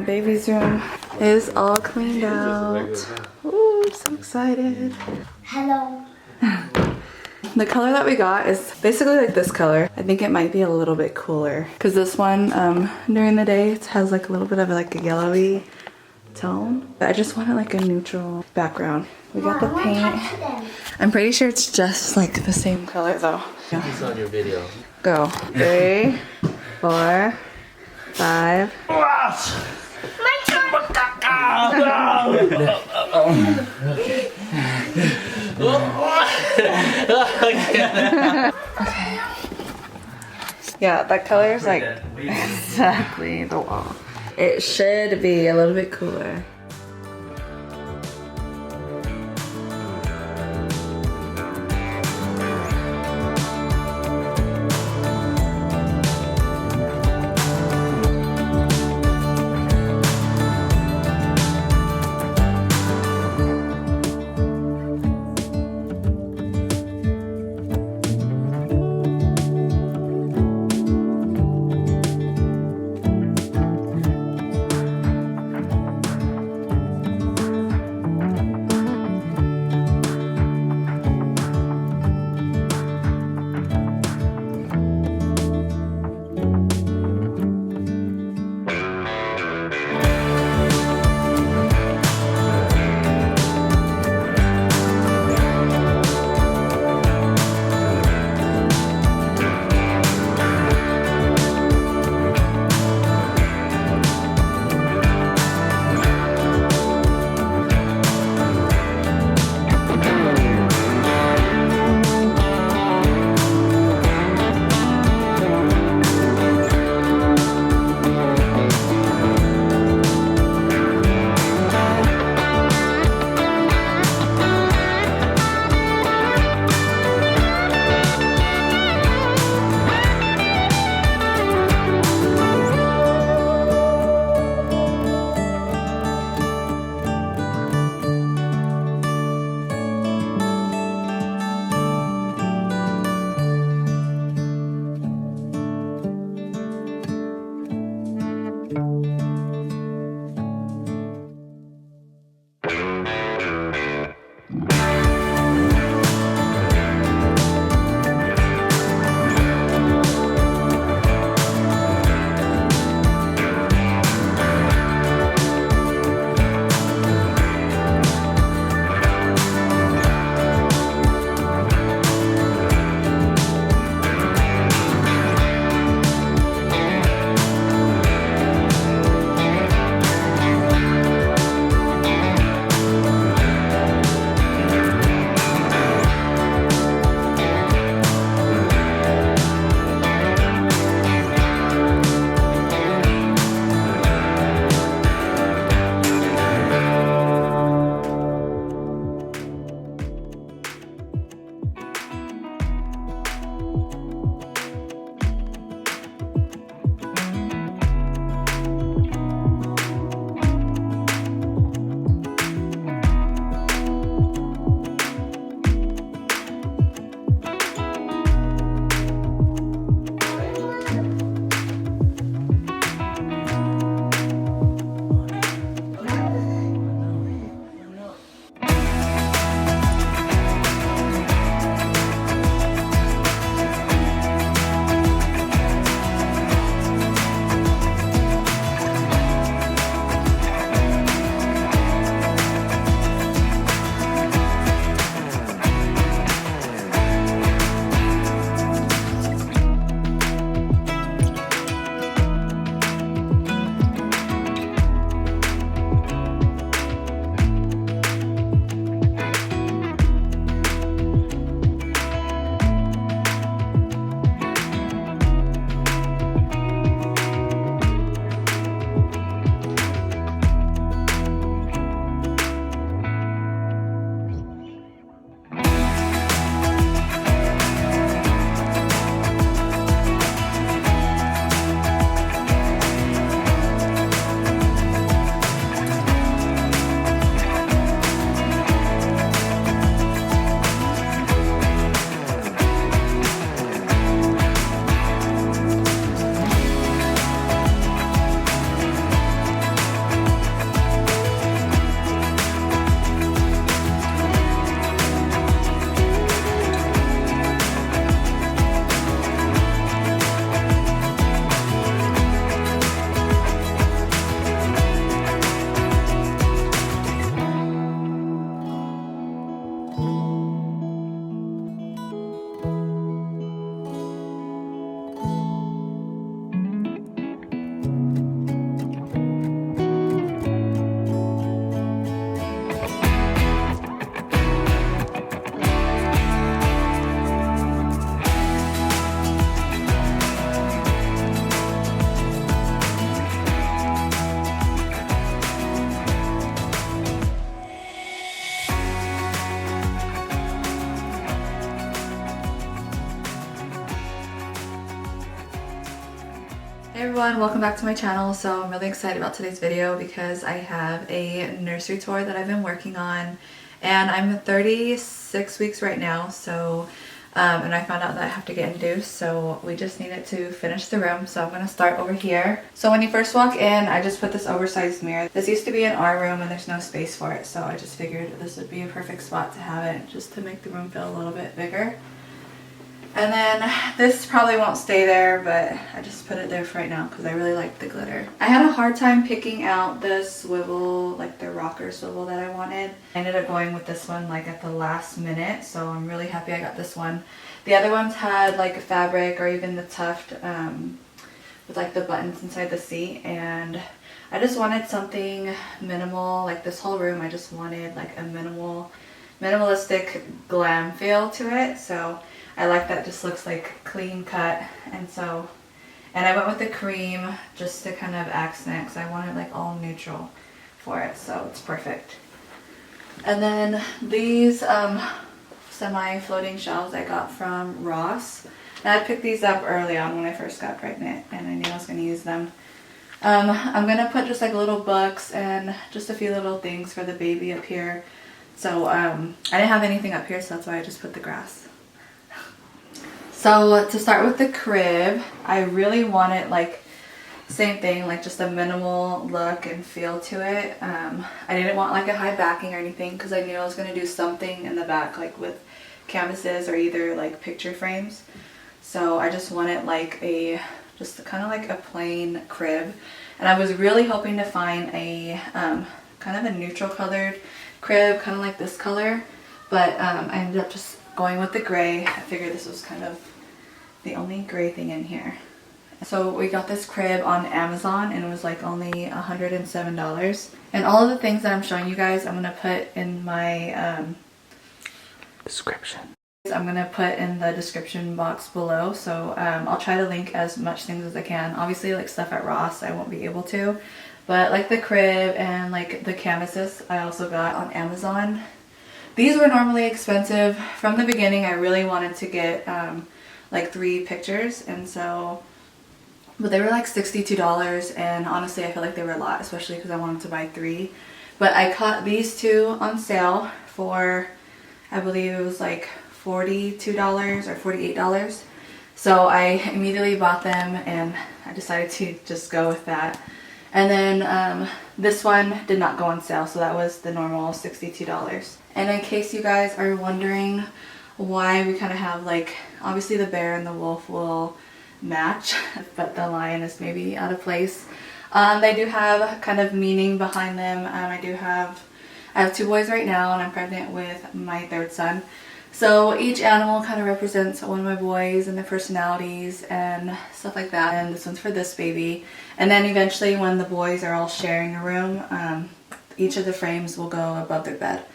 baby's room is all cleaned out. Ooh, I'm so excited. Hello. The color that we got is basically like this color. I think it might be a little bit cooler because this one during the day it has like a little bit of like a yellowy tone. But I just wanted like a neutral background. We got the paint. I'm pretty sure it's just like the same color though. It's on your video. Go. 3, 4, 5. My turn. Okay. Yeah, that color is like exactly the wall. It should be a little bit cooler. everyone, welcome back to my channel. So I'm really excited about today's video because I have a nursery tour that I've been working on, and I'm 36 weeks right now. So and I found out that I have to get induced, so we just needed to finish the room. So I'm going to start over here. So when you first walk in, I just put this oversized mirror. This used to be in our room and there's no space for it, so I just figured this would be a perfect spot to have it, just to make the room feel a little bit bigger. And then this probably won't stay there, but I just put it there for right now because I really like the glitter. I had a hard time picking out the swivel, like the rocker swivel that I wanted. I ended up going with this one like at the last minute, so I'm really happy I got this one. The other ones had like a fabric or even the tuft with like the buttons inside the seat, and I just wanted something minimal. Like this whole room, I just wanted like a minimalistic glam feel to it. So I like that it just looks like clean cut, and I went with the cream just to kind of accent because I wanted like all neutral for it, so it's perfect. And then these semi-floating shelves I got from Ross, and I picked these up early on when I first got pregnant and I knew I was going to use them. I'm going to put just like little books and just a few little things for the baby up here. So I didn't have anything up here, so that's why I just put the grass. So to start with the crib, I really wanted like same thing, like just a minimal look and feel to it. I didn't want like a high backing or anything because I knew I was going to do something in the back like with canvases or either like picture frames. So I just wanted like just kind of like a plain crib, and I was really hoping to find a kind of a neutral colored crib, kind of like this color, but I ended up just going with the gray. I figured this was kind of the only gray thing in here. So we got this crib on Amazon and it was like only $107. And all of the things that I'm showing you guys, I'm going to put in my description. I'm going to put in the description box below. So I'll try to link as much things as I can. Obviously like stuff at Ross I won't be able to, but like the crib and like the canvases I also got on Amazon. These were normally expensive. From the beginning I really wanted to get like 3 pictures, and so, but they were like $62, and honestly I feel like they were a lot, especially because I wanted to buy 3. But I caught these 2 on sale for, I believe it was like $42 or $48. So I immediately bought them and I decided to just go with that. And then this one did not go on sale, so that was the normal $62. And in case you guys are wondering why we kind of have like, obviously the bear and the wolf will match, but the lion is maybe out of place. They do have kind of meaning behind them. I have 2 boys right now, and I'm pregnant with my 3rd son. So each animal kind of represents one of my boys and their personalities and stuff like that. And this one's for this baby. And then eventually when the boys are all sharing a room, each of the frames will go above their bed.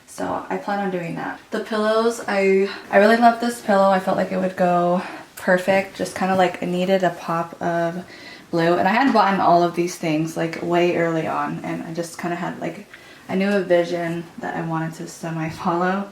So I plan on doing that. The pillows, I really love this pillow. I felt like it would go perfect. Just kind of like it needed a pop of blue. And I had bought all of these things like way early on. And I just kind of had like, I knew a vision that I wanted to semi-follow.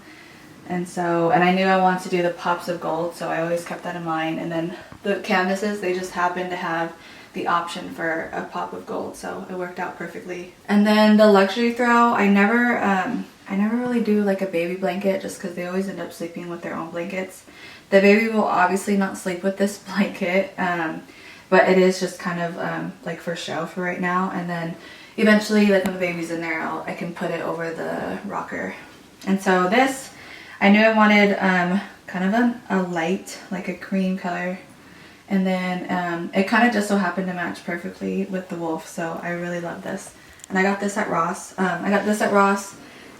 And I knew I wanted to do the pops of gold, so I always kept that in mind. And then the canvases, they just happened to have the option for a pop of gold, so it worked out perfectly. And then the luxury throw, I never really do like a baby blanket just because they always end up sleeping with their own blankets. The baby will obviously not sleep with this blanket, but it is just kind of like for show for right now. And then eventually, like when the baby's in there, I can put it over the rocker. And so this, I knew I wanted kind of a light, like a cream color. And then it kind of just so happened to match perfectly with the wolf, so I really love this. And I got this at Ross.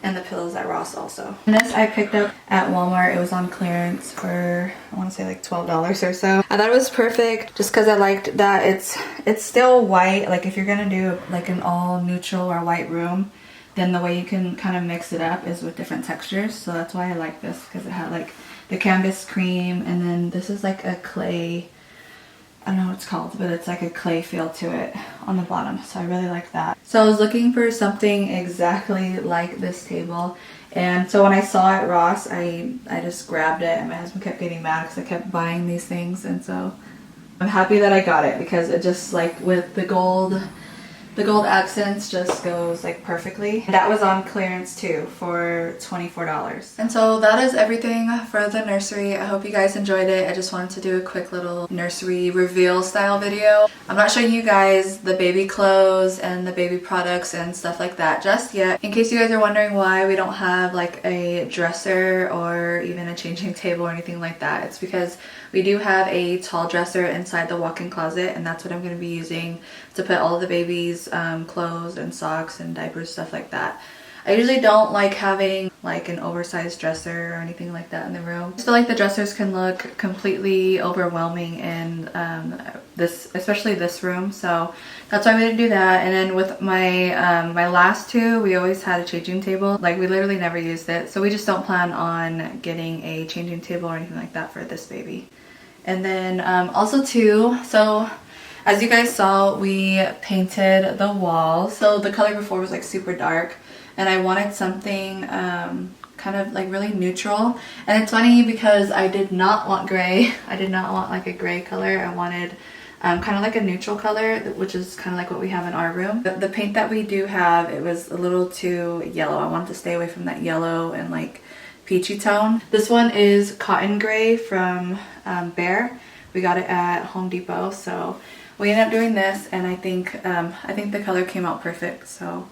And the pillows at Ross also. And this I picked up at Walmart. It was on clearance for, I want to say like $12 or so. I thought it was perfect just because I liked that it's still white. Like if you're gonna do like an all neutral or white room, then the way you can kind of mix it up is with different textures. So that's why I like this, because it had like the canvas cream, and then this is like a clay, I don't know what it's called, but it's like a clay feel to it on the bottom. So I really like that. So I was looking for something exactly like this table. And so when I saw it at Ross, I just grabbed it, and my husband kept getting mad because I kept buying these things. And so I'm happy that I got it because it just like with the gold accents just goes like perfectly. That was on clearance too for $24. And so that is everything for the nursery. I hope you guys enjoyed it. I just wanted to do a quick little nursery reveal style video. I'm not showing you guys the baby clothes and the baby products and stuff like that just yet. In case you guys are wondering why we don't have like a dresser or even a changing table or anything like that, it's because we do have a tall dresser inside the walk-in closet, and that's what I'm going to be using to put all of the baby's clothes and socks and diapers, stuff like that. I usually don't like having like an oversized dresser or anything like that in the room. I just feel like the dressers can look completely overwhelming in especially this room, so that's why I'm going to do that. And then with my my last two, we always had a changing table. Like, we literally never used it, so we just don't plan on getting a changing table or anything like that for this baby. And then also too, so as you guys saw, we painted the walls. So the color before was like super dark, and I wanted something kind of like really neutral. And it's funny because I did not want gray. I did not want like a gray color. I wanted kind of like a neutral color, which is kind of like what we have in our room. The paint that we do have, it was a little too yellow. I wanted to stay away from that yellow and like peachy tone. This one is cotton gray from Bear. We got it at Home Depot, so we ended up doing this, and I think the color came out perfect. So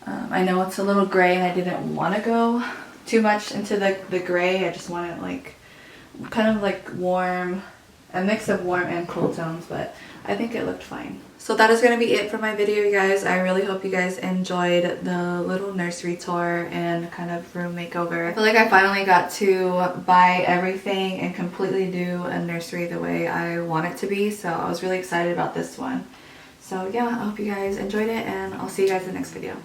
I know it's a little gray, and I didn't want to go too much into the gray. I just wanted like kind of like warm, a mix of warm and cool tones, but I think it looked fine. So that is going to be it for my video, you guys. I really hope you guys enjoyed the little nursery tour and kind of room makeover. I feel like I finally got to buy everything and completely do a nursery the way I want it to be, so I was really excited about this one. So yeah, I hope you guys enjoyed it, and I'll see you guys in the next video.